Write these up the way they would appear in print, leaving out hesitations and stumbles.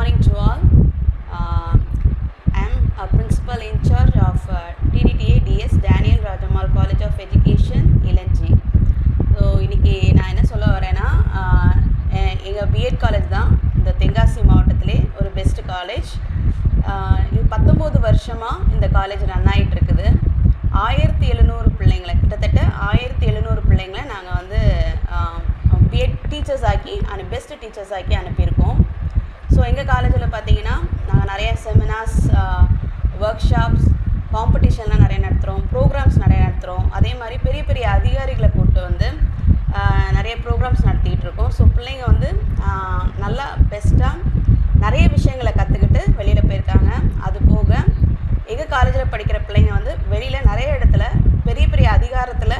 morning to all. I am a principal in charge of TDTA DS Daniel Rajamal College of Education இளஞ்சி. So இன்றைக்கி நான் என்ன சொல்ல வரேன்னா, எங்கள் பிஎட் காலேஜ் தான் இந்த தென்காசி மாவட்டத்திலே ஒரு பெஸ்ட் காலேஜ். இது 19 வருஷமாக இந்த காலேஜ் ரன் ஆகிட்டுருக்குது. 1700 பிள்ளைங்களை, கிட்டத்தட்ட 1700 பிள்ளைங்களை நாங்கள் வந்து பிஎட் டீச்சர்ஸ் ஆக்கி பெஸ்ட் டீச்சர்ஸ் ஆக்கி அனுப்பியிருக்கோம். ஸோ எங்கள் காலேஜில் பார்த்தீங்கன்னா நாங்கள் நிறைய செமினார்ஸ், ஒர்க் ஷாப்ஸ், காம்படிஷன்லாம் நிறைய நடத்துகிறோம், ப்ரோக்ராம்ஸ் நிறைய நடத்துகிறோம். அதே மாதிரி பெரிய பெரிய அதிகாரிகளை கூப்பிட்டு வந்து நிறைய ப்ரோக்ராம்ஸ் நடத்திக்கிட்டு இருக்கோம். ஸோ பிள்ளைங்க வந்து நல்லா பெஸ்ட்டாக நிறைய விஷயங்களை கற்றுக்கிட்டு வெளியில் போயிருக்காங்க. அது போக எங்கள் காலேஜில் படிக்கிற பிள்ளைங்க வந்து வெளியில் நிறைய இடத்துல பெரிய பெரிய அதிகாரத்தில்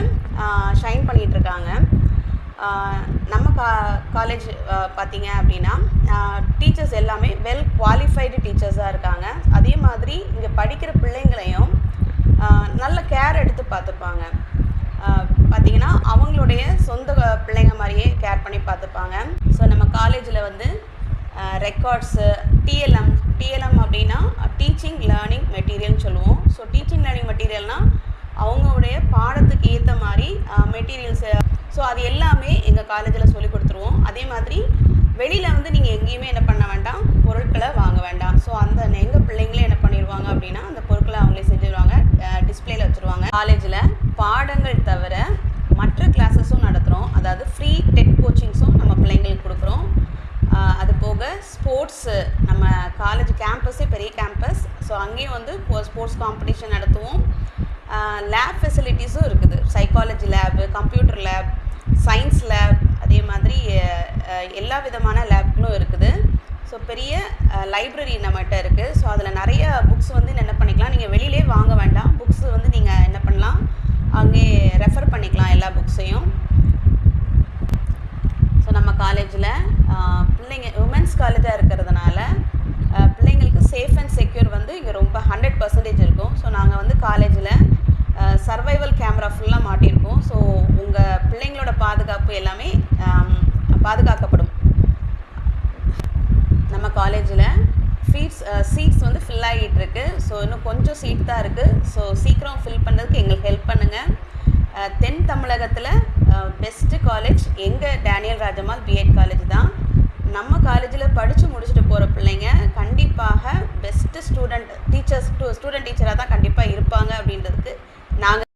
ஷைன் பண்ணிகிட்ருக்காங்க. நம்ம காலேஜ் பார்த்திங்க அப்படின்னா டீச்சர்ஸ் எல்லாமே வெல் குவாலிஃபைடு டீச்சர்ஸாக இருக்காங்க. அதே மாதிரி இங்கே படிக்கிற பிள்ளைங்களையும் நல்ல கேர் எடுத்து பார்த்துப்பாங்க. பார்த்திங்கன்னா அவங்களுடைய சொந்த பிள்ளைங்க மாதிரியே கேர் பண்ணி பார்த்துப்பாங்க. ஸோ நம்ம காலேஜில் வந்து ரெக்கார்ட்ஸு, டிஎல்எம் அப்படின்னா டீச்சிங் லேர்னிங் மெட்டீரியல்னு சொல்லுவோம். ஸோ டீச்சிங் லேர்னிங் மெட்டீரியல்னால் அவங்களுடைய பாடத்துக்கு ஏற்ற மாதிரி மெட்டீரியல்ஸு, ஸோ அது எல்லாமே எங்கள் காலேஜில் சொல்லி கொடுத்துருவோம். அதே மாதிரி வெளியில் வந்து நீங்கள் எங்கேயுமே என்ன பண்ண வேண்டாம், பொருட்களை வாங்க வேண்டாம். ஸோ அந்த எங்கள் பிள்ளைங்களே என்ன பண்ணிடுவாங்க அப்படின்னா அந்த பொருட்களை அவங்களே செஞ்சுருவாங்க, டிஸ்பிளேல வச்சுருவாங்க. காலேஜில் பாடங்கள் தவிர மற்ற கிளாஸஸும் நடத்துகிறோம். அதாவது ஃப்ரீ டெட் கோச்சிங்ஸும் நம்ம பிள்ளைங்களுக்கு கொடுக்குறோம். அது போக ஸ்போர்ட்ஸு, நம்ம காலேஜ் கேம்பஸே பெரிய கேம்பஸ். ஸோ அங்கேயும் வந்து ஸ்போர்ட்ஸ் காம்படிஷன் நடத்துவோம். லேப் ஃபெசிலிட்டிஸும் இருக்குது. Psychology lab, computer lab, science lab, அதே மாதிரி எல்லா விதமான லேப்களும் இருக்குது. ஸோ பெரிய லைப்ரரி நம்மகிட்ட இருக்குது. ஸோ அதில் நிறைய புக்ஸ் வந்து என்ன பண்ணிக்கலாம், நீங்கள் வெளியிலே வாங்க வேண்டாம். புக்ஸு வந்து நீங்கள் என்ன பண்ணலாம், அங்கே ரெஃபர் பண்ணிக்கலாம் எல்லா புக்ஸையும். ஸோ நம்ம காலேஜில் பிள்ளைங்க உமன்ஸ் காலேஜாக இருக்கிறதுனால பிள்ளைங்களுக்கு சேஃப் அண்ட் செக்யூர் வந்து இங்கே ரொம்ப 100% இருக்கும். ஸோ நாங்கள் வந்து காலேஜில் சர்வைவல் கேமரா ஃபுல்லாக மாட்டியிருக்கோம். ஸோ உங்கள் பிள்ளைங்களோட பாதுகாப்பு எல்லாமே பாதுகாக்கப்படும். நம்ம காலேஜில் சீட்ஸ் வந்து ஃபில் ஆகிட்டு இருக்கு. ஸோ இன்னும் கொஞ்சம் சீட் தான் இருக்குது. ஸோ சீக்கிரம் ஃபில் பண்ணுறதுக்கு எங்களுக்கு ஹெல்ப் பண்ணுங்கள். தென் தமிழகத்தில் பெஸ்ட்டு காலேஜ் எங்கள் டேனியல் ராஜமால் பிஎட் காலேஜ் தான். நம்ம காலேஜில் படித்து முடிச்சுட்டு போகிற பிள்ளைங்க கண்டிப்பாக பெஸ்ட்டு ஸ்டூடெண்ட் டீச்சராக தான் கண்டிப்பாக இருப்பாங்க அப்படின்றதுக்கு நாங்கள்